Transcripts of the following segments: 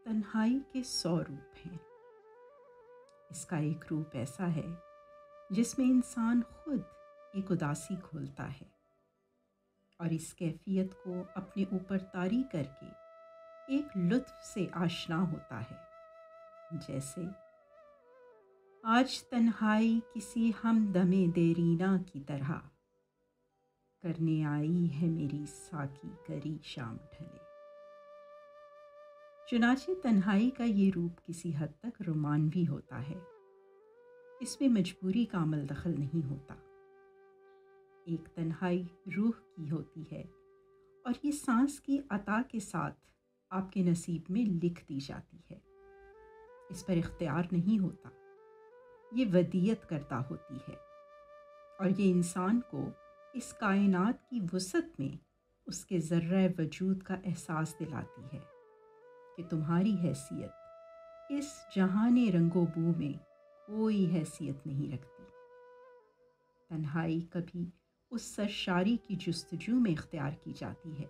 تنہائی کے 100 روپ ہیں۔ اس کا ایک روپ ایسا ہے جس میں انسان خود ایک اداسی کھولتا ہے اور اس کیفیت کو اپنے اوپر طاری کر کے ایک لطف سے آشنا ہوتا ہے، جیسے آج تنہائی کسی ہمدم دیرینہ کی طرح کرنے آئی ہے میری ساکی کری شام ڈھلے۔ چنانچہ تنہائی کا یہ روپ کسی حد تک رومانوی ہوتا ہے۔ اس میں مجبوری کا عمل دخل نہیں ہوتا۔ ایک تنہائی روح کی ہوتی ہے اور یہ سانس کی عطا کے ساتھ آپ کے نصیب میں لکھ دی جاتی ہے۔ اس پر اختیار نہیں ہوتا، یہ ودیعت کردہ ہوتی ہے اور یہ انسان کو اس کائنات کی وسعت میں اس کے ذرہ وجود کا احساس دلاتی ہے کہ تمہاری حیثیت اس جہان رنگ و بو میں کوئی حیثیت نہیں رکھتی۔ تنہائی کبھی اس سرشاری کی جستجو میں اختیار کی جاتی ہے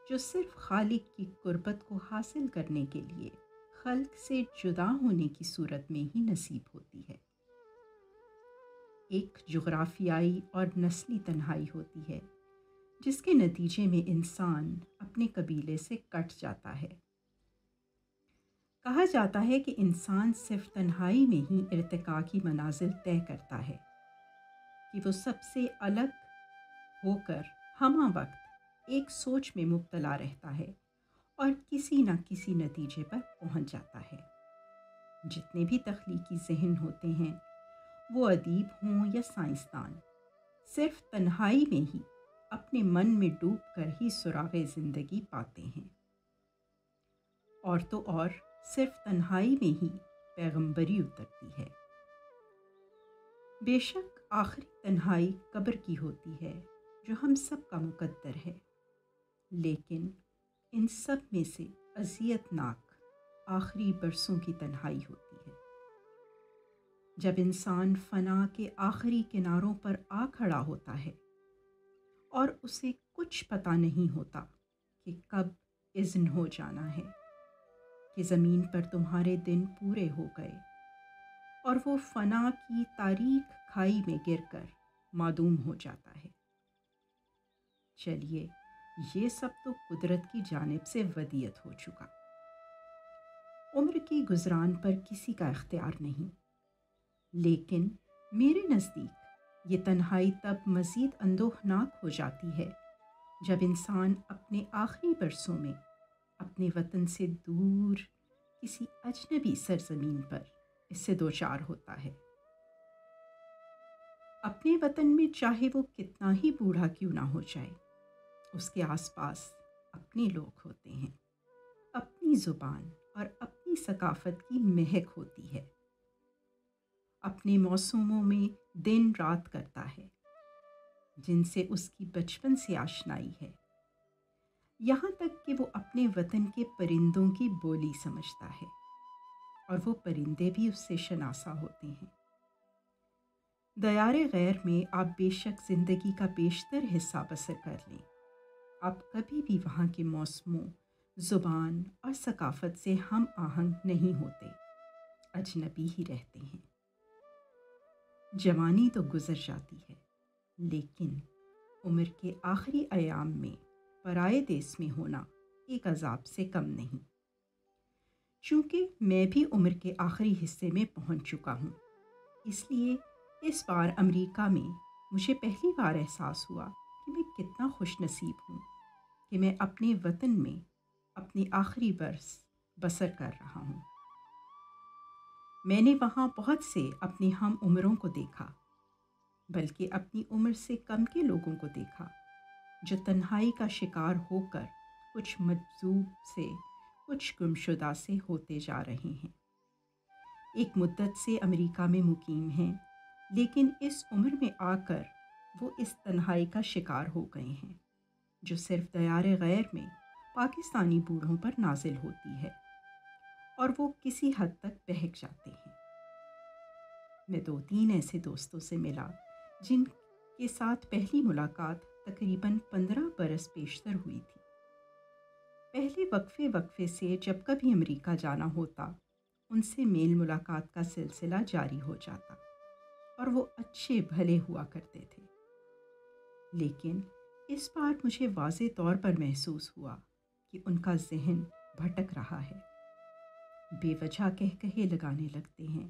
جو صرف خالق کی قربت کو حاصل کرنے کے لیے خلق سے جدا ہونے کی صورت میں ہی نصیب ہوتی ہے۔ ایک جغرافیائی اور نسلی تنہائی ہوتی ہے جس کے نتیجے میں انسان اپنے قبیلے سے کٹ جاتا ہے۔ کہا جاتا ہے کہ انسان صرف تنہائی میں ہی ارتقاء کی منازل طے کرتا ہے، کہ وہ سب سے الگ ہو کر ہمہ وقت ایک سوچ میں مبتلا رہتا ہے اور کسی نہ کسی نتیجے پر پہنچ جاتا ہے۔ جتنے بھی تخلیقی ذہن ہوتے ہیں، وہ ادیب ہوں یا سائنسدان، صرف تنہائی میں ہی اپنے من میں ڈوب کر ہی سراغ زندگی پاتے ہیں، اور تو اور صرف تنہائی میں ہی پیغمبری اترتی ہے۔ بے شک آخری تنہائی قبر کی ہوتی ہے جو ہم سب کا مقدر ہے، لیکن ان سب میں سے اذیت ناک آخری برسوں کی تنہائی ہوتی ہے، جب انسان فنا کے آخری کناروں پر آ کھڑا ہوتا ہے اور اسے کچھ پتہ نہیں ہوتا کہ کب اذن ہو جانا ہے، کہ زمین پر تمہارے دن پورے ہو گئے اور وہ فنا کی تاریک کھائی میں گر کر معدوم ہو جاتا ہے۔ چلیے، یہ سب تو قدرت کی جانب سے ودیعت ہو چکا۔ عمر کی گزران پر کسی کا اختیار نہیں، لیکن میرے نزدیک یہ تنہائی تب مزید اندوہناک ہو جاتی ہے جب انسان اپنے آخری برسوں میں اپنے وطن سے دور کسی اجنبی سرزمین پر اس سے دوچار ہوتا ہے۔ اپنے وطن میں چاہے وہ کتنا ہی بوڑھا کیوں نہ ہو جائے، اس کے آس پاس اپنے لوگ ہوتے ہیں، اپنی زبان اور اپنی ثقافت کی مہک ہوتی ہے، اپنے موسموں میں دن رات کرتا ہے جن سے اس کی بچپن سے آشنائی ہے، یہاں تک کہ وہ اپنے وطن کے پرندوں کی بولی سمجھتا ہے اور وہ پرندے بھی اس سے شناسا ہوتے ہیں۔ دیار غیر میں آپ بے شک زندگی کا بیشتر حصہ بسر کر لیں، آپ کبھی بھی وہاں کے موسموں، زبان اور ثقافت سے ہم آہنگ نہیں ہوتے، اجنبی ہی رہتے ہیں۔ جوانی تو گزر جاتی ہے، لیکن عمر کے آخری ایام میں پرائے دیس میں ہونا ایک عذاب سے کم نہیں۔ چونکہ میں بھی عمر کے آخری حصے میں پہنچ چکا ہوں، اس لیے اس بار امریکہ میں مجھے پہلی بار احساس ہوا کہ میں کتنا خوش نصیب ہوں کہ میں اپنے وطن میں اپنی آخری برس بسر کر رہا ہوں۔ میں نے وہاں بہت سے اپنے ہم عمروں کو دیکھا، بلکہ اپنی عمر سے کم کے لوگوں کو دیکھا جو تنہائی کا شکار ہو کر کچھ مجذوب سے، کچھ گمشدہ سے ہوتے جا رہے ہیں۔ ایک مدت سے امریکہ میں مقیم ہیں، لیکن اس عمر میں آ کر وہ اس تنہائی کا شکار ہو گئے ہیں جو صرف دیار غیر میں پاکستانی بوڑھوں پر نازل ہوتی ہے، اور وہ کسی حد تک بہک جاتے ہیں۔ میں 2-3 ایسے دوستوں سے ملا جن کے ساتھ پہلی ملاقات تقریباً 15 برس پیشتر ہوئی تھی۔ پہلے وقفے سے جب کبھی امریکہ جانا ہوتا ان سے میل ملاقات کا سلسلہ جاری ہو جاتا اور وہ اچھے بھلے ہوا کرتے تھے، لیکن اس بار مجھے واضح طور پر محسوس ہوا کہ ان کا ذہن بھٹک رہا ہے، بے وجہ کہے لگانے لگتے ہیں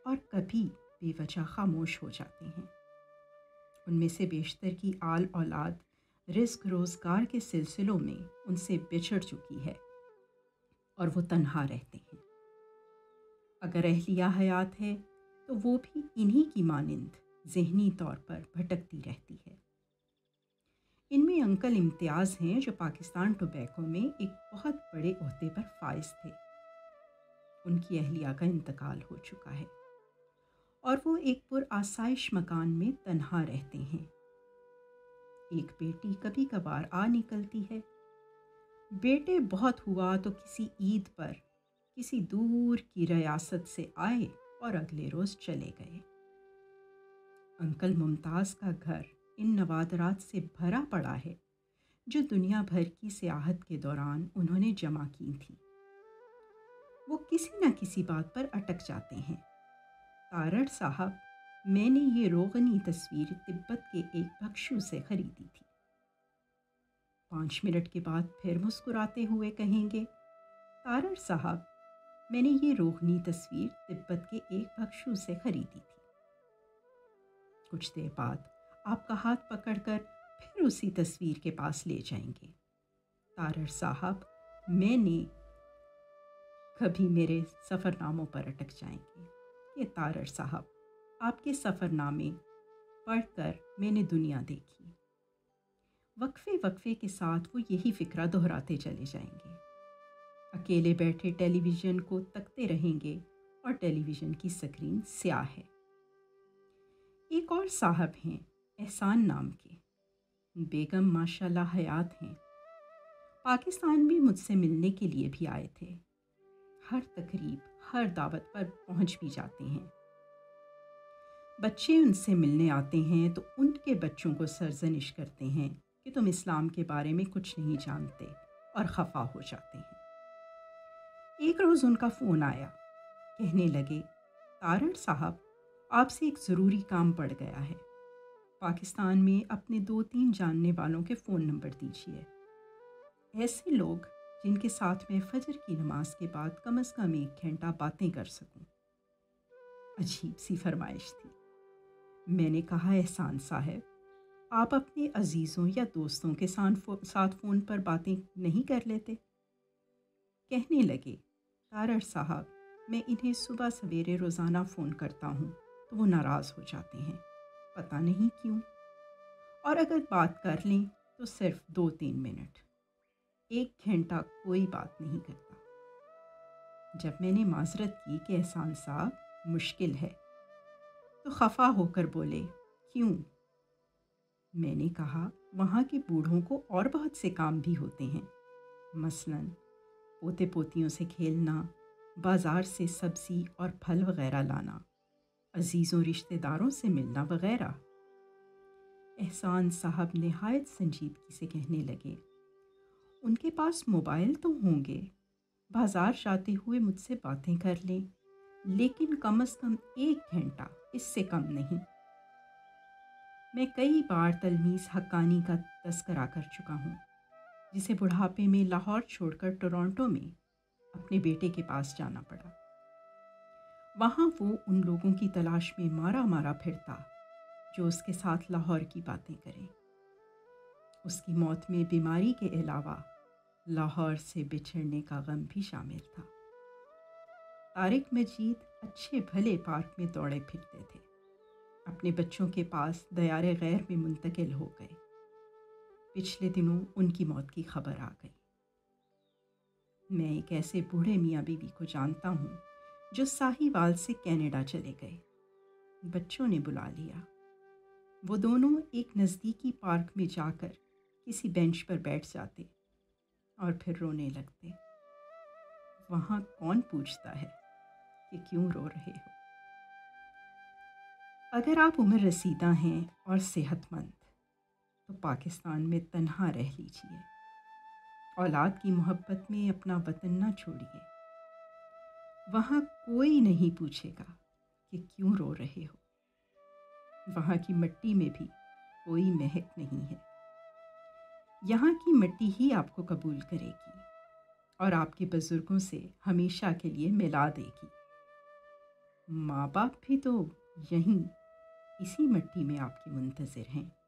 اور کبھی بے وجہ خاموش ہو جاتے ہیں۔ ان میں سے بیشتر کی آل اولاد رزق روزگار کے سلسلوں میں ان سے بچھڑ چکی ہے اور وہ تنہا رہتے ہیں۔ اگر اہلیہ حیات ہے تو وہ بھی انہی کی مانند ذہنی طور پر بھٹکتی رہتی ہے۔ ان میں انکل امتیاز ہیں جو پاکستان ٹوبیکو میں ایک بہت بڑے عہدے پر فائز تھے۔ ان کی اہلیہ کا انتقال ہو چکا ہے اور وہ ایک پرآسائش مکان میں تنہا رہتے ہیں۔ ایک بیٹی کبھی کبھار آ نکلتی ہے، بیٹے بہت ہوا تو کسی عید پر کسی دور کی ریاست سے آئے اور اگلے روز چلے گئے۔ انکل ممتاز کا گھر ان نوادرات سے بھرا پڑا ہے جو دنیا بھر کی سیاحت کے دوران انہوں نے جمع کی تھی۔ وہ کسی نہ کسی بات پر اٹک جاتے ہیں۔ تارڑ صاحب، میں نے یہ روغنی تصویر تبت کے ایک بھکشو سے خریدی تھی۔ 5 منٹ کے بعد پھر مسکراتے ہوئے کہیں گے، تارڑ صاحب، میں نے یہ روغنی تصویر تبت کے ایک بھکشو سے خریدی تھی۔ کچھ دیر بعد آپ کا ہاتھ پکڑ کر پھر اسی تصویر کے پاس لے جائیں گے، تارڑ صاحب، میں نے کبھی میرے سفر ناموں پر اٹک جائیں گے کہ تارڑ صاحب، آپ کے سفر نامے پڑھ کر میں نے دنیا دیکھی۔ وقفے کے ساتھ وہ یہی فکرہ دہراتے چلے جائیں گے، اکیلے بیٹھے ٹیلی ویژن کو تکتے رہیں گے اور ٹیلی ویژن کی سکرین سیاہ ہے۔ ایک اور صاحب ہیں احسان نام کے، بیگم ماشاءاللہ حیات ہیں، پاکستان میں مجھ سے ملنے کے لیے بھی آئے تھے، ہر تقریب ہر دعوت پر پہنچ بھی جاتے ہیں۔ بچے ان سے ملنے آتے ہیں تو ان کے بچوں کو سرزنش کرتے ہیں کہ تم اسلام کے بارے میں کچھ نہیں جانتے اور خفا ہو جاتے ہیں۔ ایک روز ان کا فون آیا، کہنے لگے، تارڑ صاحب، آپ سے ایک ضروری کام پڑ گیا ہے، پاکستان میں اپنے 2-3 جاننے والوں کے فون نمبر دیجیے، ایسے لوگ جن کے ساتھ میں فجر کی نماز کے بعد کم از کم 1 گھنٹہ باتیں کر سکوں۔ عجیب سی فرمائش تھی۔ میں نے کہا، احسان صاحب، آپ اپنے عزیزوں یا دوستوں کے ساتھ فون پر باتیں نہیں کر لیتے؟ کہنے لگے، تارڑ صاحب، میں انہیں صبح سویرے روزانہ فون کرتا ہوں تو وہ ناراض ہو جاتے ہیں، پتہ نہیں کیوں، اور اگر بات کر لیں تو صرف 2-3 منٹ، 1 گھنٹہ کوئی بات نہیں کرتا۔ جب میں نے معذرت کی کہ احسان صاحب مشکل ہے، تو خفا ہو کر بولے، کیوں؟ میں نے کہا، وہاں کے بوڑھوں کو اور بہت سے کام بھی ہوتے ہیں، مثلاً پوتے پوتیوں سے کھیلنا، بازار سے سبزی اور پھل وغیرہ لانا، عزیزوں رشتہ داروں سے ملنا وغیرہ۔ احسان صاحب نہایت سنجیدگی سے کہنے لگے، ان کے پاس موبائل تو ہوں گے، بازار جاتے ہوئے مجھ سے باتیں کر لیں، لیکن کم از کم 1 گھنٹہ، اس سے کم نہیں۔ میں کئی بار تلمیذ حقانی کا تذکرہ کر چکا ہوں، جسے بڑھاپے میں لاہور چھوڑ کر ٹورانٹو میں اپنے بیٹے کے پاس جانا پڑا۔ وہاں وہ ان لوگوں کی تلاش میں مارا پھرتا جو اس کے ساتھ لاہور کی باتیں کریں۔ اس کی موت میں بیماری کے علاوہ لاہور سے بچھڑنے کا غم بھی شامل تھا۔ طارق مجید اچھے بھلے پارک میں دوڑے پھرتے تھے، اپنے بچوں کے پاس دیار غیر میں منتقل ہو گئے۔ پچھلے دنوں ان کی موت کی خبر آ گئی۔ میں ایک ایسے بوڑھے میاں بیوی کو جانتا ہوں جو ساہیوال سے کینیڈا چلے گئے۔ بچوں نے بلا لیا، وہ دونوں ایک نزدیکی پارک میں جا کر کسی بینچ پر بیٹھ جاتے اور پھر رونے لگتے۔ وہاں کون پوچھتا ہے کہ کیوں رو رہے ہو؟ اگر آپ عمر رسیدہ ہیں اور صحت مند تو پاکستان میں تنہا رہ لیجیے۔ اولاد کی محبت میں اپنا وطن نہ چھوڑیے۔ وہاں کوئی نہیں پوچھے گا کہ کیوں رو رہے ہو۔ وہاں کی مٹی میں بھی کوئی مہک نہیں ہے۔ یہاں کی مٹی ہی آپ کو قبول کرے گی اور آپ کے بزرگوں سے ہمیشہ کے لیے ملا دے گی۔ ماں باپ بھی تو یہیں اسی مٹی میں آپ کے منتظر ہیں۔